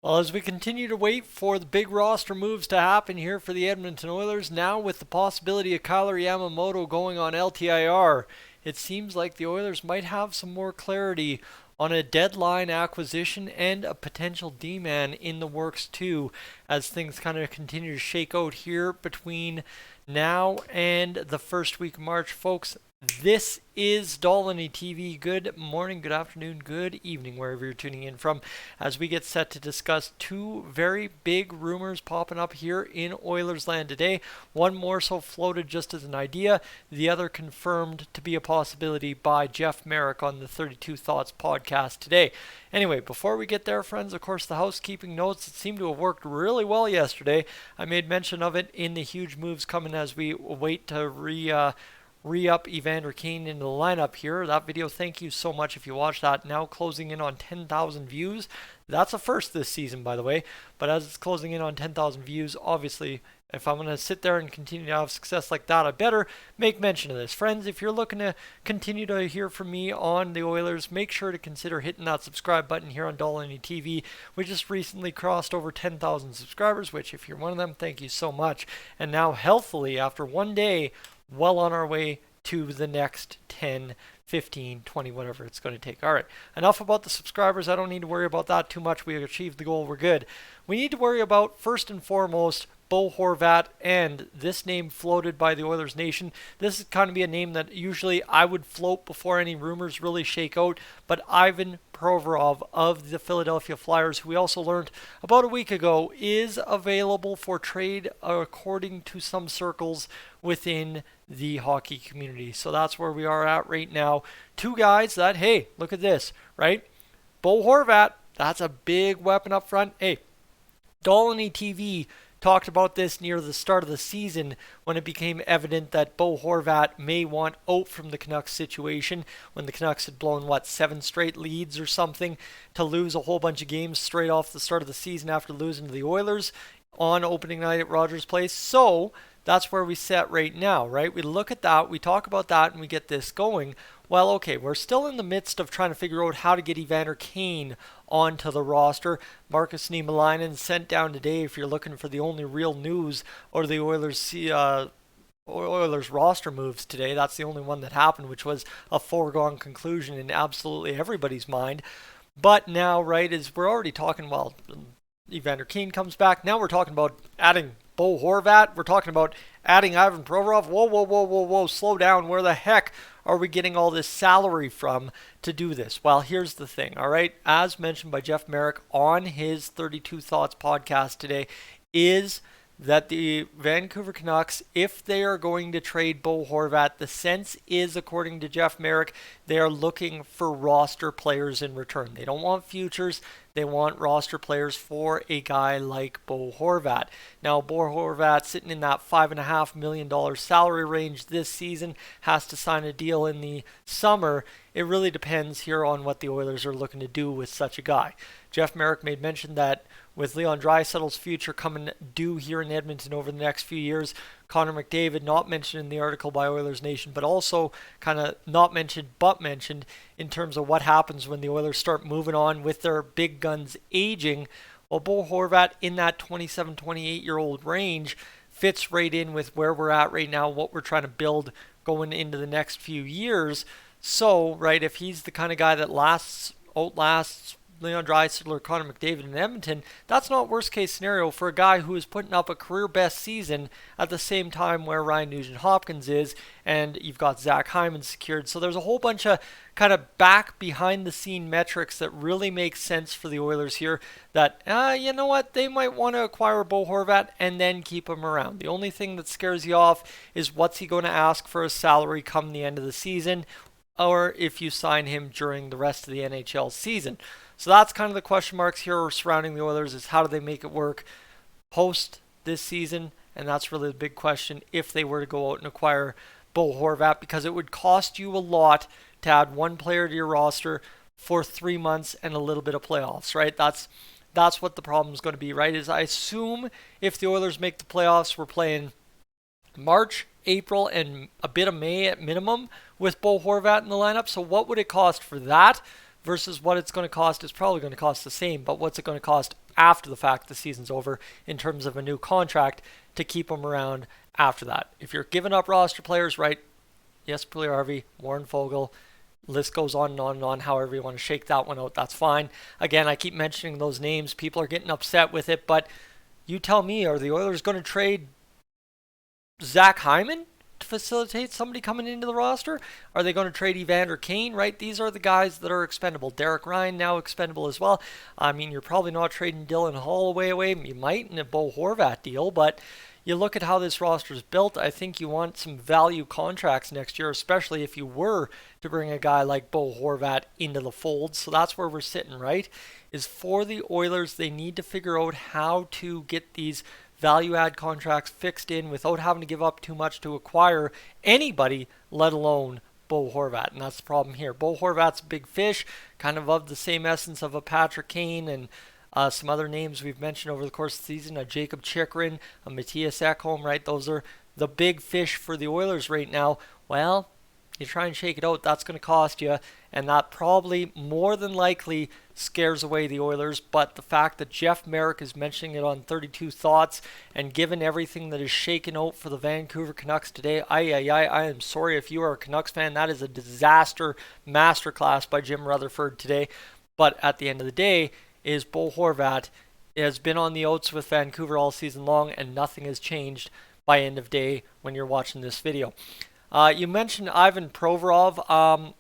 Well, as we continue to wait for the big roster moves to happen here for the Edmonton Oilers, now with the possibility of Kyler Yamamoto going on LTIR, it seems like the Oilers might have some more clarity on a deadline acquisition and a potential D-man in the works too, as things kind of continue to shake out here between now and the first week of March. Folks, this is Dolynny TV. Good morning, good afternoon, good evening, wherever you're tuning in from, as we get set to discuss two very big rumors popping up here in Oilers land today. One more so floated just as an idea, the other confirmed to be a possibility by Jeff Marek on the 32 Thoughts podcast today. Anyway, before we get there, friends, of course, the housekeeping notes that seem to have worked really well yesterday. I made mention of it in the huge moves coming as we wait to re-up Evander Kane into the lineup here. That video, thank you so much if you watched that. Now closing in on 10,000 views. That's a first this season, by the way. But as it's closing in on 10,000 views, obviously, if I'm going to sit there and continue to have success like that, I better make mention of this. Friends, if you're looking to continue to hear from me on the Oilers, make sure to consider hitting that subscribe button here on Dolynny TV. We just recently crossed over 10,000 subscribers, which if you're one of them, thank you so much. And now healthily, after one day, well on our way to the next 10, 15, 20, whatever it's going to take. All right, enough about the subscribers. I don't need to worry about that too much. We achieved the goal. We're good. We need to worry about, first and foremost, Bo Horvat, and this name floated by the Oilers Nation. This is kind of be a name that usually I would float before any rumors really shake out, but Ivan Provorov of the Philadelphia Flyers, who we also learned about a week ago, is available for trade according to some circles within the hockey community. So that's where we are at right now. Two guys that, hey, look at this, right? Bo Horvat, that's a big weapon up front. Hey, Dolynny TV talked about this near the start of the season when it became evident that Bo Horvat may want out from the Canucks situation when the Canucks had blown, 7 straight leads or something, to lose a whole bunch of games straight off the start of the season after losing to the Oilers on opening night at Rogers Place. So that's where we sit right now, right? We look at that, we talk about that, and we get this going. Well, okay, we're still in the midst of trying to figure out how to get Evander Kane onto the roster. Markus Niemelainen sent down today, if you're looking for the only real news or the Oilers roster moves today. That's the only one that happened, which was a foregone conclusion in absolutely everybody's mind. But now, right, as we're already talking, well, Evander Kane comes back. Now we're talking about adding Bo Horvat. We're talking about adding Ivan Provorov. Whoa. Slow down. Where the heck are we getting all this salary from to do this? Well, here's the thing, all right? As mentioned by Jeff Marek on his 32 Thoughts podcast today, is that the Vancouver Canucks, if they are going to trade Bo Horvat, the sense is, according to Jeff Marek, they are looking for roster players in return. They don't want futures. They want roster players for a guy like Bo Horvat. Now, Bo Horvat, sitting in that $5.5 million salary range this season, has to sign a deal in the summer. It really depends here on what the Oilers are looking to do with such a guy. Jeff Marek made mention that with Leon Draisaitl's future coming due here in Edmonton over the next few years, Connor McDavid, not mentioned in the article by Oilers Nation, but also kind of not mentioned but mentioned in terms of what happens when the Oilers start moving on with their big guns aging. Well, Bo Horvat in that 27, 28-year-old range fits right in with where we're at right now, what we're trying to build going into the next few years. So, right, if he's the kind of guy that outlasts Leon Draisaitl or Connor McDavid in Edmonton, that's not worst case scenario for a guy who is putting up a career best season at the same time where Ryan Nugent-Hopkins is, and you've got Zach Hyman secured. So there's a whole bunch of kind of back behind the scene metrics that really make sense for the Oilers here that, you know what, they might want to acquire Bo Horvat and then keep him around. The only thing that scares you off is what's he going to ask for a salary come the end of the season, or if you sign him during the rest of the NHL season. So that's kind of the question marks here surrounding the Oilers, is how do they make it work post this season? And that's really the big question if they were to go out and acquire Bo Horvat, because it would cost you a lot to add one player to your roster for 3 months and a little bit of playoffs, right? That's what the problem is going to be, right? Is I assume if the Oilers make the playoffs, we're playing March, April, and a bit of May at minimum with Bo Horvat in the lineup. So what would it cost for that? versus what it's going to cost is probably going to cost the same, but what's it going to cost after the fact the season's over in terms of a new contract to keep them around after that. If you're giving up roster players, right, yes, Puljujarvi, Warren Foegele, list goes on and on and on, however you want to shake that one out, that's fine. Again, I keep mentioning those names. People are getting upset with it, but you tell me, are the Oilers going to trade Zach Hyman to facilitate somebody coming into the roster? Are they going to trade Evander Kane, right? These are the guys that are expendable. Derek Ryan now expendable as well. I mean, you're probably not trading Dylan Holloway away. You might in a Bo Horvat deal, but you look at how this roster is built, I think you want some value contracts next year, especially if you were to bring a guy like Bo Horvat into the fold. So that's where we're sitting, right? Is for the Oilers, they need to figure out how to get these value add contracts fixed in without having to give up too much to acquire anybody, let alone Bo Horvat. And that's the problem here. Bo Horvat's a big fish, kind of the same essence of a Patrick Kane and some other names we've mentioned over the course of the season, a Jacob Chychrun, a Matthias Ekholm, right? Those are the big fish for the Oilers right now. Well, you try and shake it out, that's going to cost you, and that probably more than likely scares away the Oilers. But the fact that Jeff Marek is mentioning it on 32 Thoughts, and given everything that is shaken out for the Vancouver Canucks today, I am sorry if you are a Canucks fan. That is a disaster masterclass by Jim Rutherford today. But at the end of the day, is Bo Horvat has been on the outs with Vancouver all season long, and nothing has changed by end of day when you're watching this video. You mentioned Ivan Provorov.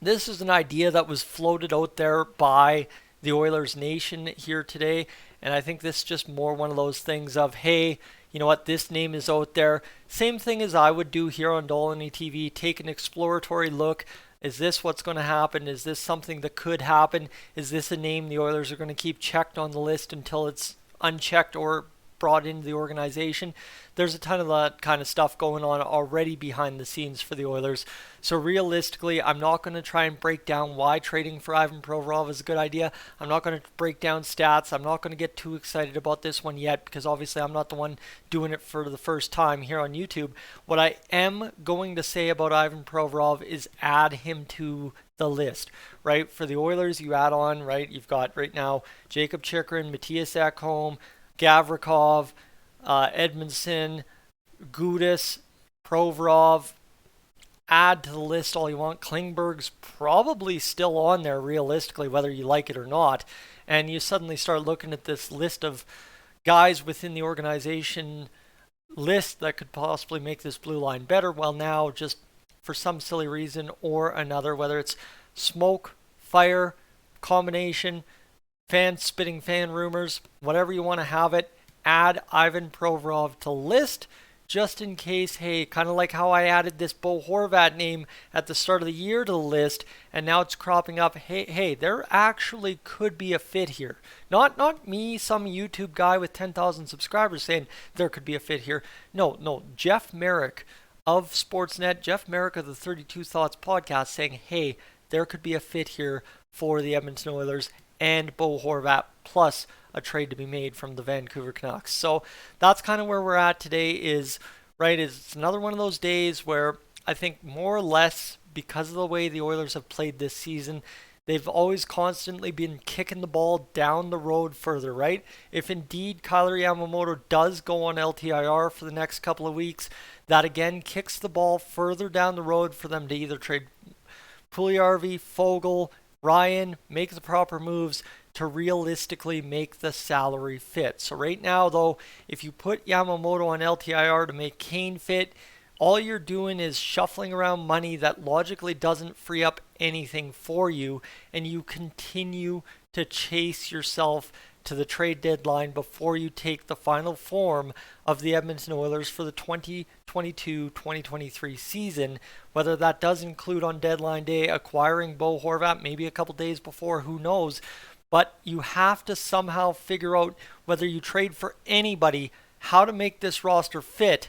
This is an idea that was floated out there by the Oilers Nation here today, and I think this is just more one of those things of, hey, you know what, this name is out there. Same thing as I would do here on Dolynny TV, take an exploratory look. Is this what's going to happen? Is this something that could happen? Is this a name the Oilers are going to keep checked on the list until it's unchecked or brought into the organization? There's a ton of that kind of stuff going on already behind the scenes for the Oilers. So realistically, I'm not going to try and break down why trading for Ivan Provorov is a good idea. I'm not going to break down stats. I'm not going to get too excited about this one yet, because obviously I'm not the one doing it for the first time here on YouTube. What I am going to say about Ivan Provorov is add him to the list, right? For the Oilers, you add on, right? You've got right now Jacob Chychrun, Matthias Ekholm, Gavrikov, Edmondson, Gudas, Provorov. Add to the list all you want. Klingberg's probably still on there realistically, whether you like it or not. And you suddenly start looking at this list of guys within the organization list that could possibly make this blue line better. Well, now just for some silly reason or another, whether it's smoke, fire, combination, spitting fan rumors, whatever you want to have it, add Ivan Provorov to list just in case. Hey, kind of like how I added this Bo Horvat name at the start of the year to the list, and now it's cropping up. Hey, there actually could be a fit here. Not me, some YouTube guy with 10,000 subscribers saying there could be a fit here. No, Jeff Marek of Sportsnet, Jeff Marek of the 32 Thoughts podcast saying, hey, there could be a fit here for the Edmonton Oilers and Bo Horvat, plus a trade to be made from the Vancouver Canucks. So that's kind of where we're at today. Is it's another one of those days where I think more or less, because of the way the Oilers have played this season, they've always constantly been kicking the ball down the road further, right? If indeed Kyler Yamamoto does go on LTIR for the next couple of weeks, that again kicks the ball further down the road for them to either trade Puljujarvi, Foegele, Ryan, make the proper moves to realistically make the salary fit. So right now, though, if you put Yamamoto on LTIR to make Kane fit, all you're doing is shuffling around money that logically doesn't free up anything for you, and you continue to chase yourself to the trade deadline before you take the final form of the Edmonton Oilers for the 2022-2023 season. Whether that does include on deadline day acquiring Bo Horvat maybe a couple days before, who knows. But you have to somehow figure out, whether you trade for anybody, how to make this roster fit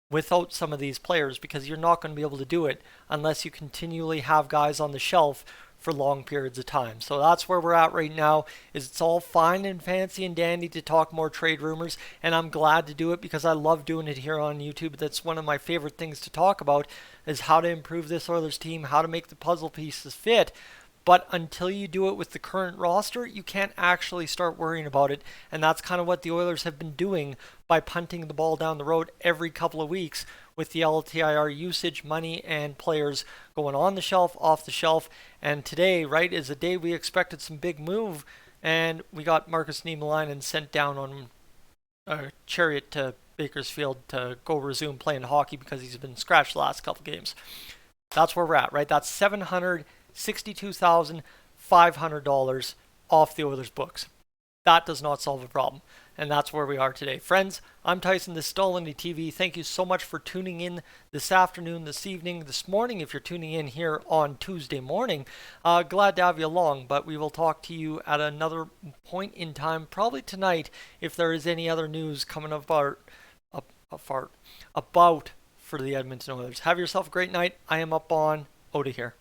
without some of these players, because you're not going to be able to do it unless you continually have guys on the shelf for long periods of time. So that's where we're at right now. Is it's all fine and fancy and dandy to talk more trade rumors, and I'm glad to do it because I love doing it here on YouTube. That's one of my favorite things to talk about, is how to improve this Oilers team, how to make the puzzle pieces fit. But until you do it with the current roster, you can't actually start worrying about it. And that's kind of what the Oilers have been doing by punting the ball down the road every couple of weeks with the LTIR usage, money, and players going on the shelf, off the shelf. And today, right, is a day we expected some big move. And we got Marcus Niemelainen sent down on a chariot to Bakersfield to go resume playing hockey because he's been scratched the last couple games. That's where we're at, right? That's $762,500 off the Oilers' books. That does not solve a problem. And that's where we are today. Friends, I'm Tyson, this is Dolynny TV. Thank you so much for tuning in this afternoon, this evening, this morning, if you're tuning in here on Tuesday morning. Glad to have you along, but we will talk to you at another point in time, probably tonight, if there is any other news coming about for the Edmonton Oilers. Have yourself a great night. I am up on Oda here.